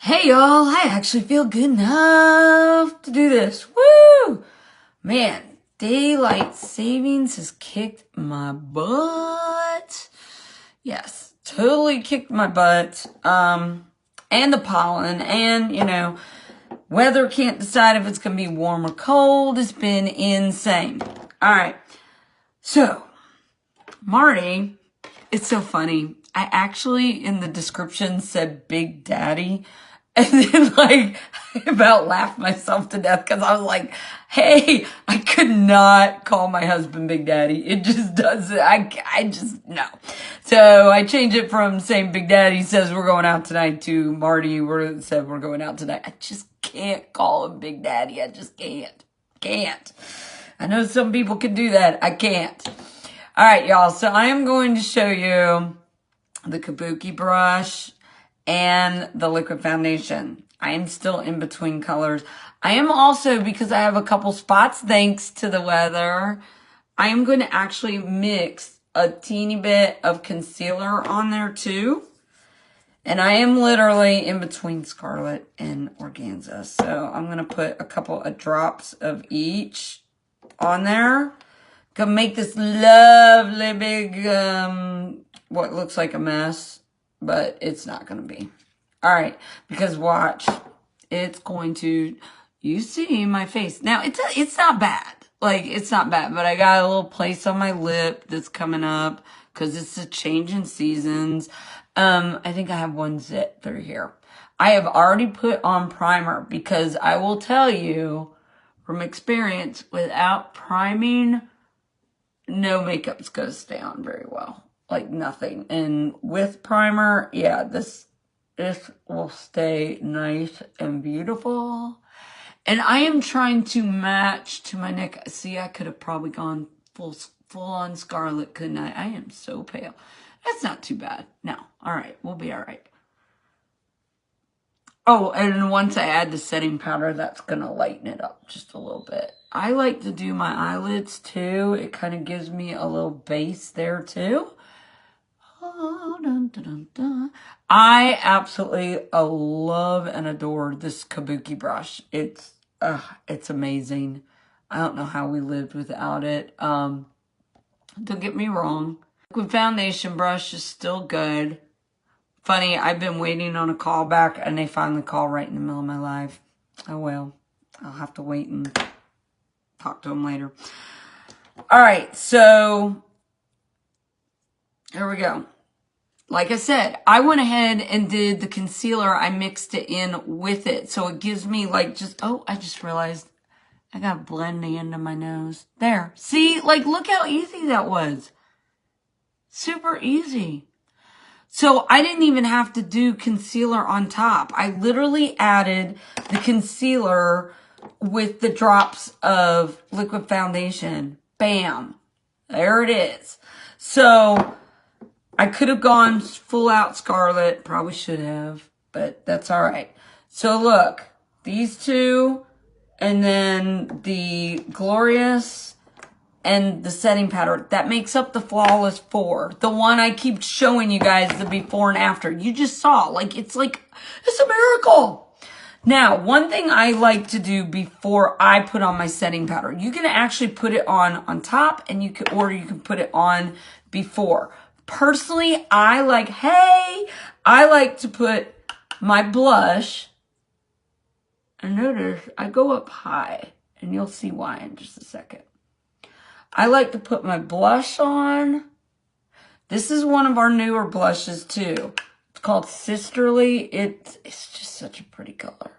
Hey y'all, I actually feel good enough to do this. Woo! Man, daylight savings has kicked my butt. Yes, totally kicked my butt. And the pollen, and weather can't decide if it's gonna be warm or cold. It's been insane. Alright, so Marty, it's so funny. I actually, in the description, said Big Daddy. And then, I about laughed myself to death because I was like, hey, I could not call my husband Big Daddy. It just doesn't, I just, no. So I changed it from saying Big Daddy says we're going out tonight to Marty said we're going out tonight. I just can't call him Big Daddy. I just can't. Can't. I know some people can do that. I can't. All right, y'all. So I am going to show you the kabuki brush and the liquid foundation. I am still in between colors. I am also, because I have a couple spots thanks to the weather, I am going to actually mix a teeny bit of concealer on there too. And I am literally in between Scarlet and Organza. So I'm going to put a couple of drops of each on there. Gonna make this lovely big, what looks like a mess, but it's not gonna be. All right, because watch, it's going to, you see my face. Now, it's not bad. Like, it's not bad, but I got a little place on my lip that's coming up because it's a change in seasons. I think I have one zit through here. I have already put on primer because I will tell you from experience, without priming, no makeup's gonna stay on very well. Like nothing. And with primer, yeah, this will stay nice and beautiful. And I am trying to match to my neck. See, I could have probably gone full on Scarlet, couldn't I? I am so pale. That's not too bad. No. All right. We'll be all right. Oh, and once I add the setting powder, that's going to lighten it up just a little bit. I like to do my eyelids too. It kind of gives me a little base there too. Oh, dun, dun, dun, dun. I absolutely love and adore this kabuki brush. It's amazing. I don't know how we lived without it. Don't get me wrong. Liquid foundation brush is still good. Funny, I've been waiting on a call back and they finally call right in the middle of my live. Oh well, I'll have to wait and talk to them later. All right, so here we go. Like I said, I went ahead and did the concealer. I mixed it in with it. So it gives me like I just realized I got to blend the end of my nose. There. See, like look how easy that was. Super easy. So I didn't even have to do concealer on top. I literally added the concealer with the drops of liquid foundation. Bam. There it is. So I could have gone full out Scarlet. Probably should have, but that's all right. So look, these two, and then the Glorious and the setting powder, that makes up the Flawless 4. The one I keep showing you guys, the before and after. You just saw, it's a miracle. Now, one thing I like to do before I put on my setting powder, you can actually put it on top, and you can put it on before. Personally, I like to put my blush, and notice I go up high, and you'll see why in just a second. I like to put my blush on. This is one of our newer blushes too. It's called Sisterly. It's just such a pretty color.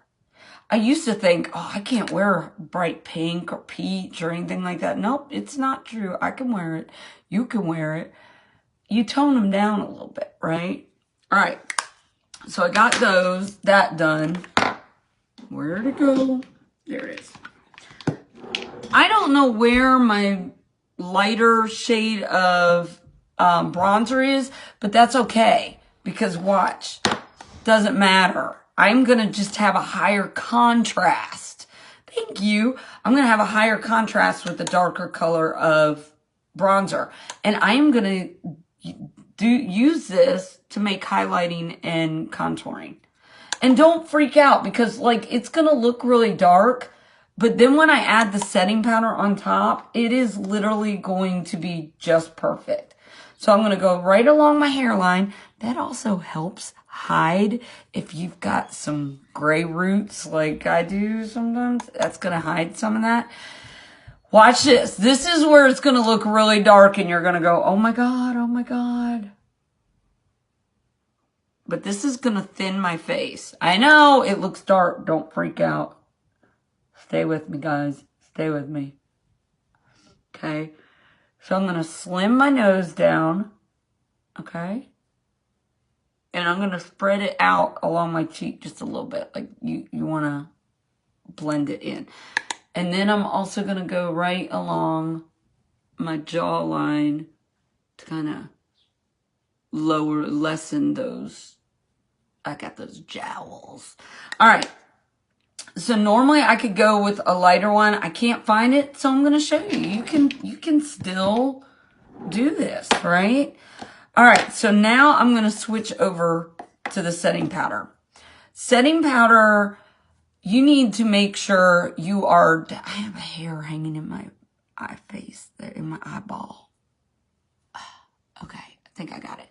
I used to think, oh, I can't wear bright pink or peach or anything like that. Nope, it's not true. I can wear it. You can wear it. You tone them down a little bit, right? All right. So I got that done. Where'd it go? There it is. I don't know where my lighter shade of bronzer is, but that's okay because watch, doesn't matter. I'm going to just have a higher contrast. Thank you. I'm going to have a higher contrast with the darker color of bronzer, and I'm going to use this to make highlighting and contouring. And don't freak out because like it's going to look really dark. But then when I add the setting powder on top, it is literally going to be just perfect. So I'm going to go right along my hairline. That also helps hide if you've got some gray roots like I do sometimes. That's going to hide some of that. Watch this. This is where it's going to look really dark and you're going to go, oh my God, oh my God. But this is going to thin my face. I know it looks dark. Don't freak out. Stay with me, guys. Stay with me. Okay. So I'm going to slim my nose down. Okay. And I'm going to spread it out along my cheek just a little bit. Like you want to blend it in. And then I'm also going to go right along my jawline to kind of lessen those. I got those jowls. All right. So normally I could go with a lighter one. I can't find it, so I'm going to show you. You can still do this, right? All right, so now I'm going to switch over to the setting powder. Setting powder, you need to make sure you are... I have a hair hanging in my eye face, there in my eyeball. Okay, I think I got it.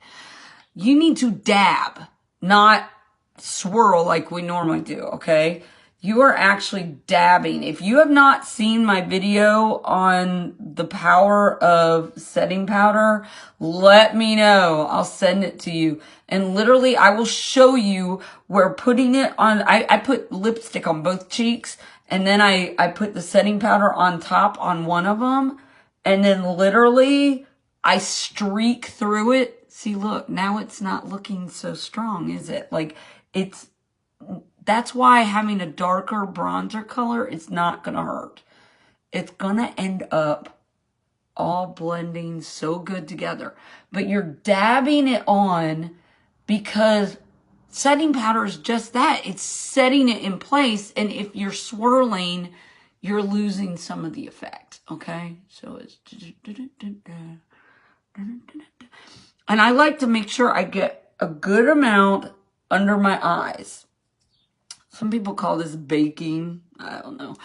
You need to dab, not swirl like we normally do, okay? You are actually dabbing. If you have not seen my video on the power of setting powder, let me know. I'll send it to you. And literally, I will show you where putting it on. I put lipstick on both cheeks, and then I put the setting powder on top on one of them. And then literally, I streak through it. See, look, now it's not looking so strong, is it? Like, that's why having a darker bronzer color is not going to hurt. It's going to end up all blending so good together. But you're dabbing it on because setting powder is just that. It's setting it in place. And if you're swirling, you're losing some of the effect. Okay? So it's... And I like to make sure I get a good amount under my eyes. Some people call this baking. I don't know.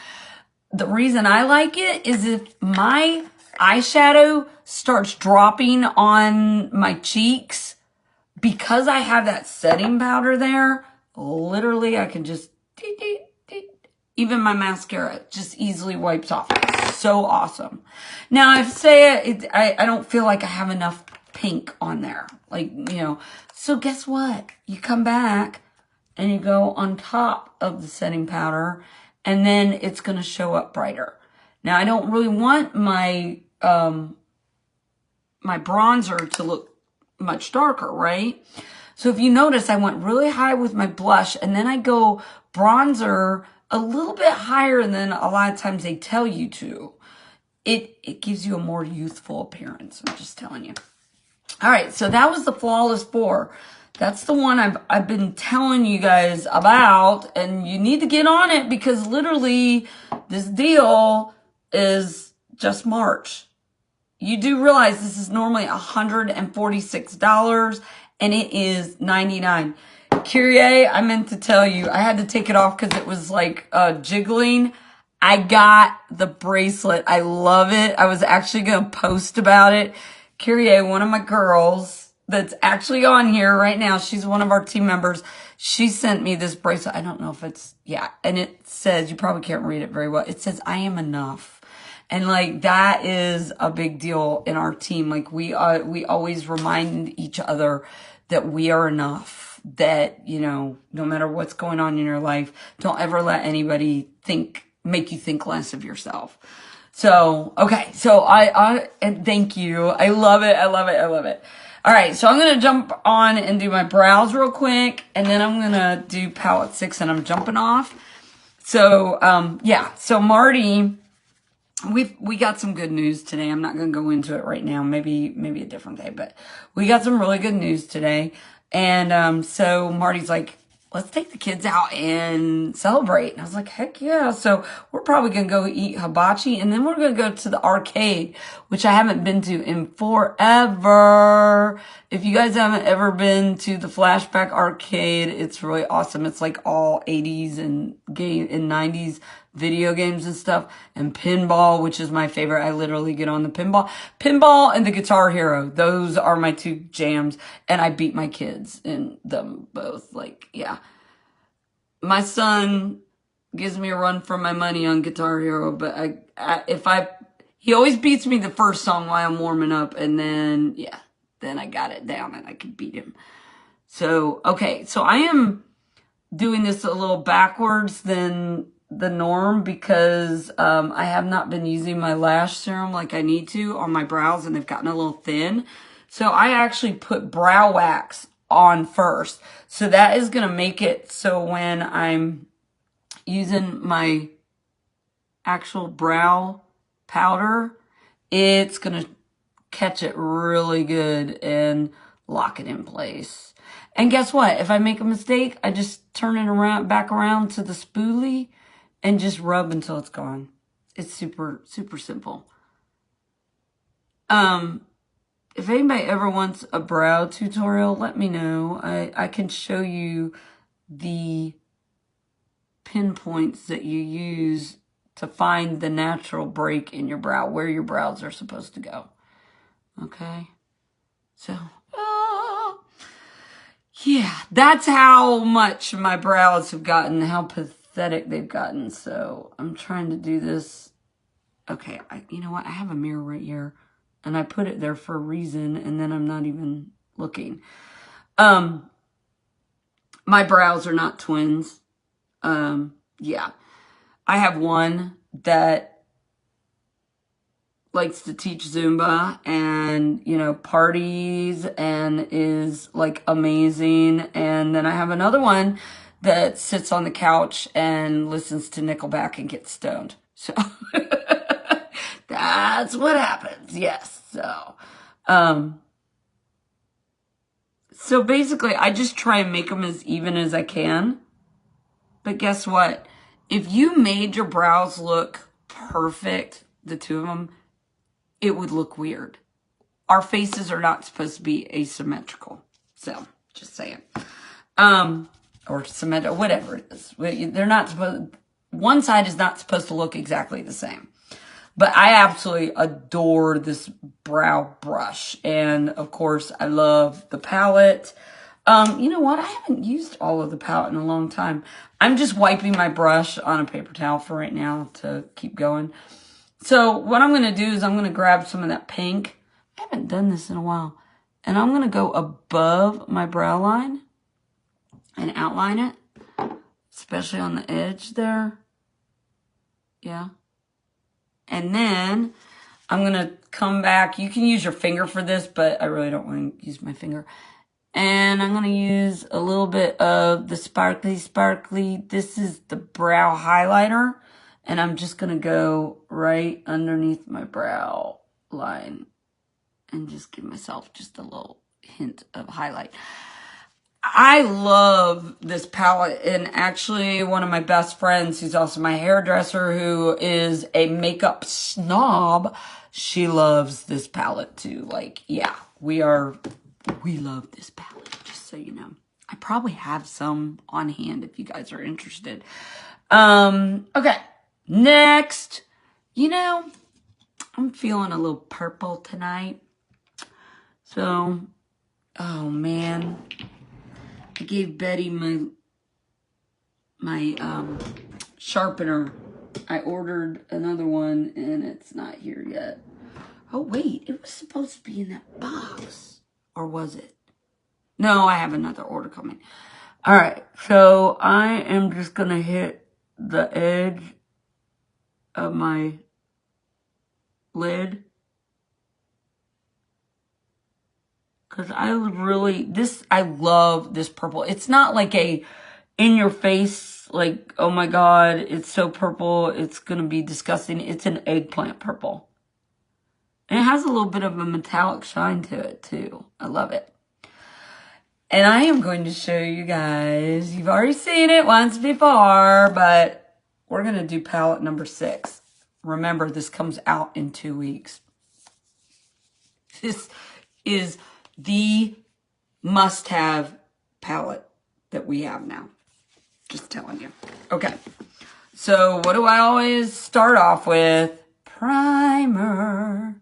The reason I like it is if my eyeshadow starts dropping on my cheeks, because I have that setting powder there, literally I can just, even my mascara just easily wipes off. It's so awesome. Now, if say I don't feel like I have enough pink on there. Like, you know. So guess what? You come back and you go on top of the setting powder, and then it's going to show up brighter. Now, I don't really want my my bronzer to look much darker, right? So if you notice, I went really high with my blush, and then I go bronzer a little bit higher than a lot of times they tell you to. It gives you a more youthful appearance. I'm just telling you. All right, so that was the Flawless 4. That's the one I've been telling you guys about, and you need to get on it because literally this deal is just March. You do realize this is normally $146 and it is $99. Kyrie, I meant to tell you, I had to take it off because it was like jiggling. I got the bracelet. I love it. I was actually going to post about it. Kyrie, one of my girls, that's actually on here right now. She's one of our team members. She sent me this bracelet. I don't know if it's, yeah. And it says, you probably can't read it very well. It says, I am enough. And like, that is a big deal in our team. Like we always remind each other that we are enough, that, you know, no matter what's going on in your life, don't ever let anybody make you think less of yourself. So, okay. So and thank you. I love it. I love it. I love it. All right, so I'm going to jump on and do my brows real quick, and then I'm going to do palette 6, and I'm jumping off. So, yeah, so Marty, we got some good news today. I'm not going to go into it right now, maybe a different day, but we got some really good news today. And so Marty's like, let's take the kids out and celebrate. And I was like, heck yeah. So we're probably going to go eat hibachi, and then we're going to go to the arcade, which I haven't been to in forever. If you guys haven't ever been to the Flashback Arcade, it's really awesome. It's like all 80s and 90s video games and stuff, and pinball, which is my favorite. I literally get on the pinball and the Guitar Hero. Those are my two jams, and I beat my kids in them both. Like, yeah. My son gives me a run for my money on Guitar Hero, but he always beats me the first song while I'm warming up, and then, yeah, then I got it down and I could beat him. So, okay, so I am doing this a little backwards than the norm because I have not been using my lash serum like I need to on my brows, and they've gotten a little thin. So I actually put brow wax on first. So that is going to make it so when I'm using my actual brow powder, it's going to catch it really good and lock it in place. And guess what? If I make a mistake, I just turn it back around to the spoolie and just rub until it's gone. It's super, super simple. If anybody ever wants a brow tutorial, let me know. I can show you the pinpoints that you use to find the natural break in your brow, where your brows are supposed to go. Okay? So, yeah, that's how much my brows have gotten, how pathetic they've gotten. So I'm trying to do this. Okay, you know what? I have a mirror right here, and I put it there for a reason, and then I'm not even looking. My brows are not twins. Yeah. I have one that likes to teach Zumba and, you know, parties and is like amazing. And then I have another one that sits on the couch and listens to Nickelback and gets stoned. So that's what happens. Yes. So basically I just try and make them as even as I can. But guess what? If you made your brows look perfect, the two of them, it would look weird. Our faces are not supposed to be asymmetrical. So, just saying. Or symmetrical, whatever it is. They're not supposed, one side is not supposed to look exactly the same. But I absolutely adore this brow brush. And, of course, I love the palette. You know what? I haven't used all of the palette in a long time. I'm just wiping my brush on a paper towel for right now to keep going. So what I'm going to do is I'm going to grab some of that pink. I haven't done this in a while. And I'm going to go above my brow line and outline it, especially on the edge there. Yeah. And then I'm going to come back. You can use your finger for this, but I really don't want to use my finger. And I'm going to use a little bit of the sparkly. This is the brow highlighter. And I'm just going to go right underneath my brow line and just give myself just a little hint of highlight. I love this palette, and actually one of my best friends, who's also my hairdresser, who is a makeup snob, she loves this palette too. Like, yeah, we love this palette, just so you know. I probably have some on hand if you guys are interested. Okay. Next, you know, I'm feeling a little purple tonight. So, oh man, I gave Betty my sharpener. I ordered another one and it's not here yet. Oh wait, it was supposed to be in that box. Or was it? No, I have another order coming. All right, so I am just going to hit the edge of my lid, because I love this purple. It's not like a in your face, like, oh my God, it's so purple, it's gonna be disgusting. It's an eggplant purple. And it has a little bit of a metallic shine to it too. I love it. And I am going to show you guys, you've already seen it once before, but we're going to do palette number 6. Remember, this comes out in 2 weeks. This is the must-have palette that we have now. Just telling you. Okay. So what do I always start off with? Primer.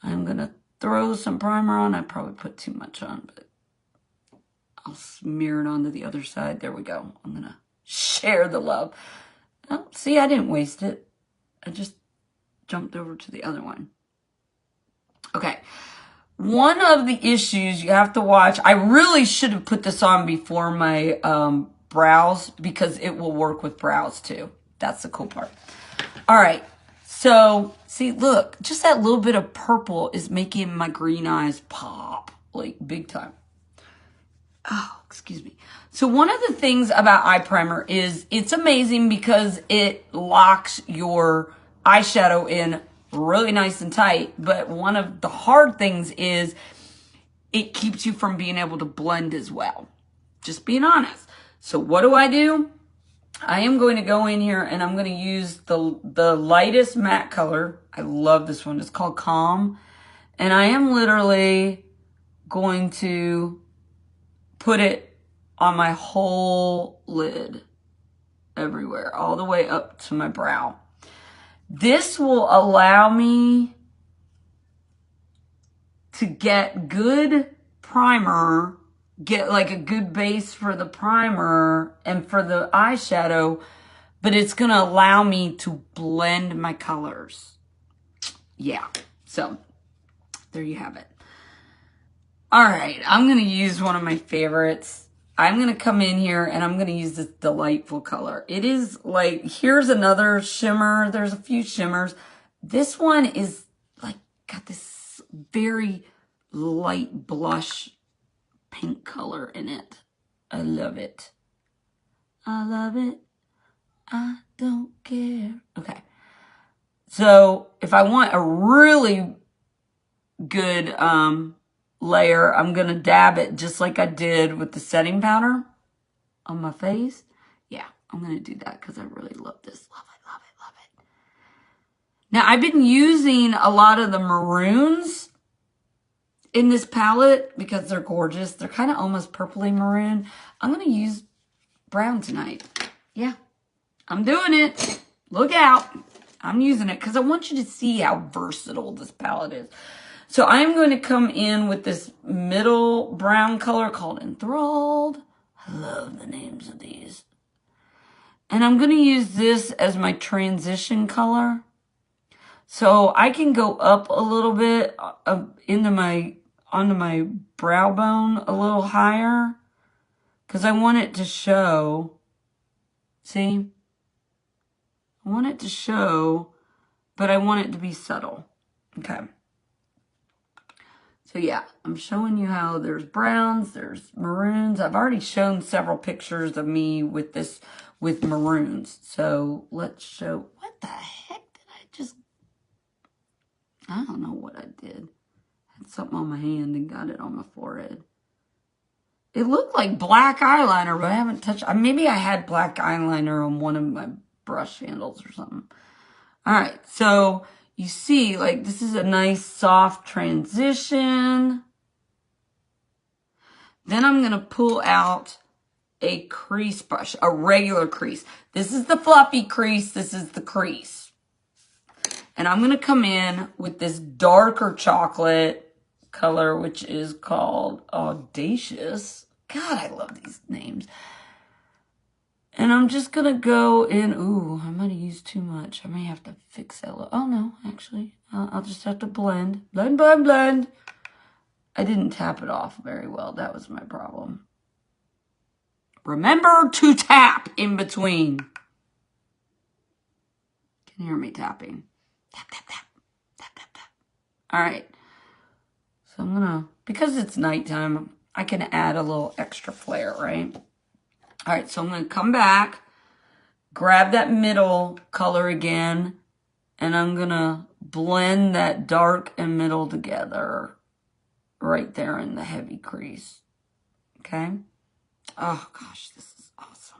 I'm going to throw some primer on. I probably put too much on, but I'll smear it onto the other side. There we go. I'm going to share the love. Oh, see, I didn't waste it. I just jumped over to the other one. Okay. One of the issues you have to watch, I really should have put this on before my brows because it will work with brows too. That's the cool part. All right. So, see, look, just that little bit of purple is making my green eyes pop like big time. Oh, excuse me. So one of the things about eye primer is it's amazing because it locks your eyeshadow in really nice and tight. But one of the hard things is it keeps you from being able to blend as well. Just being honest. So what do? I am going to go in here and I'm going to use the lightest matte color. I love this one. It's called Calm. And I am literally going to put it on my whole lid. Everywhere. All the way up to my brow. This will allow me to get good primer, get like a good base for the primer and for the eyeshadow, but it's going to allow me to blend my colors. Yeah, so there you have it. All right, I'm going to use one of my favorites. I'm going to come in here and I'm going to use this delightful color. It is like, here's another shimmer. There's a few shimmers. This one is like, got this very light blush pink color in it. I love it. I love it. I don't care. Okay. So if I want a really good layer, I'm going to dab it just like I did with the setting powder on my face. Yeah, I'm going to do that because I really love this. Love it, love it, love it. Now, I've been using a lot of the maroons in this palette because they're gorgeous. They're kind of almost purpley maroon. I'm going to use brown tonight. Yeah, I'm doing it. Look out. I'm using it because I want you to see how versatile this palette is. So I'm going to come in with this middle brown color called Enthralled. I love the names of these. And I'm going to use this as my transition color. So I can go up a little bit onto my brow bone a little higher. Because I want it to show. See? I want it to show, but I want it to be subtle. Okay. So yeah, I'm showing you how there's browns, there's maroons. I've already shown several pictures of me with this, with maroons. So let's show, what the heck did I just, I don't know what I did. I had something on my hand and got it on my forehead. It looked like black eyeliner, but I haven't touched, maybe I had black eyeliner on one of my brush handles or something. All right, so you see, like, this is a nice soft transition. Then I'm going to pull out a crease brush, a regular crease. This is the fluffy crease. This is the crease. And I'm going to come in with this darker chocolate color, which is called Audacious. God, I love these names. And I'm just going to go in. Ooh, I might have used too much. I may have to fix that. Oh, no, actually. I'll just have to blend. Blend, blend, blend. I didn't tap it off very well. That was my problem. Remember to tap in between. Can you hear me tapping? Tap, tap, tap. Tap, tap, tap. All right. So I'm going to, because it's nighttime, I can add a little extra flare, right? All right, so I'm going to come back, grab that middle color again, and I'm going to blend that dark and middle together right there in the heavy crease. Okay. Oh, gosh, this is awesome.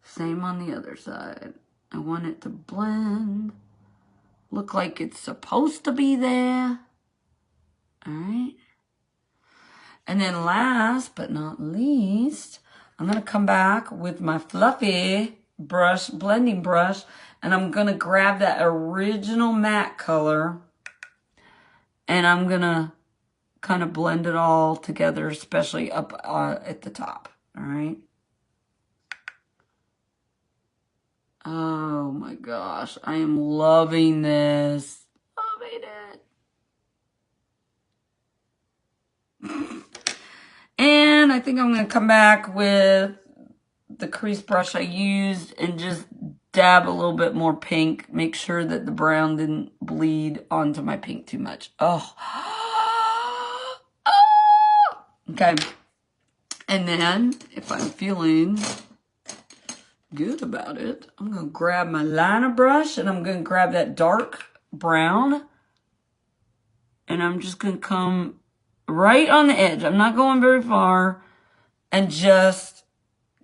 Same on the other side. I want it to blend. Look like it's supposed to be there. All right. And then last but not least, I'm going to come back with my fluffy brush, blending brush, and I'm going to grab that original matte color, and I'm going to kind of blend it all together, especially up at the top. All right. Oh my gosh, I am loving this. Loving it. And I think I'm going to come back with the crease brush I used and just dab a little bit more pink. Make sure that the brown didn't bleed onto my pink too much. Oh. Okay. And then, if I'm feeling good about it, I'm going to grab my liner brush and I'm going to grab that dark brown. And I'm just going to come right on the edge. I'm not going very far. And just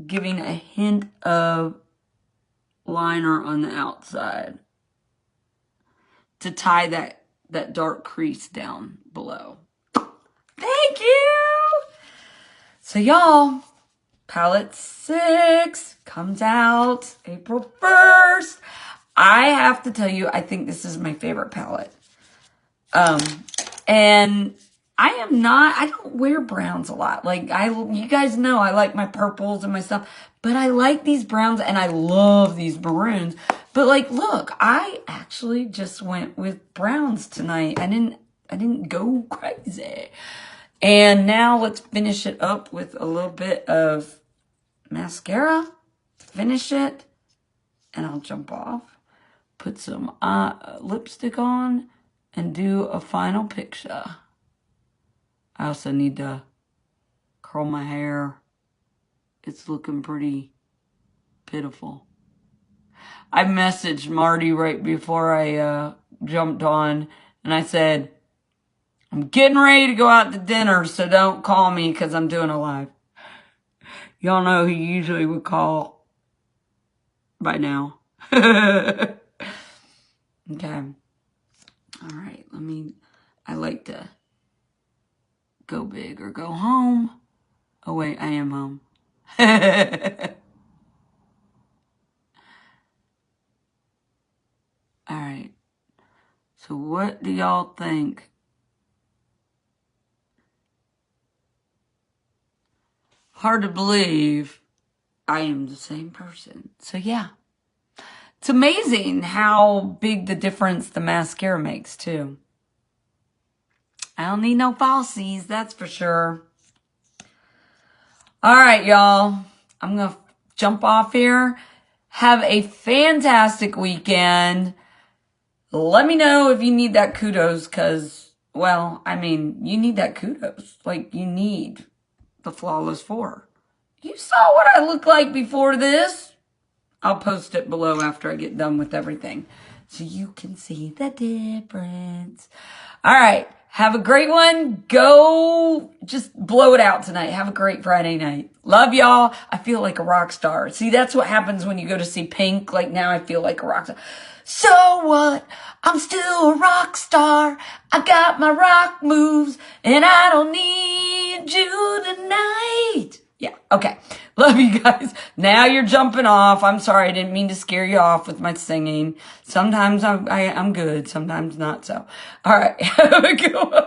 giving a hint of liner on the outside to tie that dark crease down below. Thank you! So y'all, palette 6 comes out April 1st. I have to tell you, I think this is my favorite palette. And I don't wear browns a lot. Like, you guys know I like my purples and my stuff, but I like these browns and I love these maroons. But like, look, I actually just went with browns tonight. I didn't go crazy. And now let's finish it up with a little bit of mascara to finish it. And I'll jump off, put some lipstick on, and do a final picture. I also need to curl my hair. It's looking pretty pitiful. I messaged Marty right before I jumped on, and I said, I'm getting ready to go out to dinner, so don't call me because I'm doing a live. Y'all know he usually would call by now. Okay. All right, I like to go big or go home. Oh, wait, I am home. All right. So what do y'all think? Hard to believe I am the same person. So yeah. It's amazing how big the difference the mascara makes too. I don't need no falsies, that's for sure. All right, y'all. I'm going to jump off here. Have a fantastic weekend. Let me know if you need that kudos because, well, I mean, you need that kudos. Like, you need the Flawless 4. You saw what I look like before this. I'll post it below after I get done with everything so you can see the difference. All right. Have a great one. Go just blow it out tonight. Have a great Friday night. Love y'all. I feel like a rock star. See, that's what happens when you go to see Pink. Like now I feel like a rock star. So what? I'm still a rock star. I got my rock moves and I don't need you tonight. Yeah, okay. Love you guys. Now you're jumping off. I'm sorry. I didn't mean to scare you off with my singing. Sometimes I'm good. Sometimes not so. All right. Have a good one.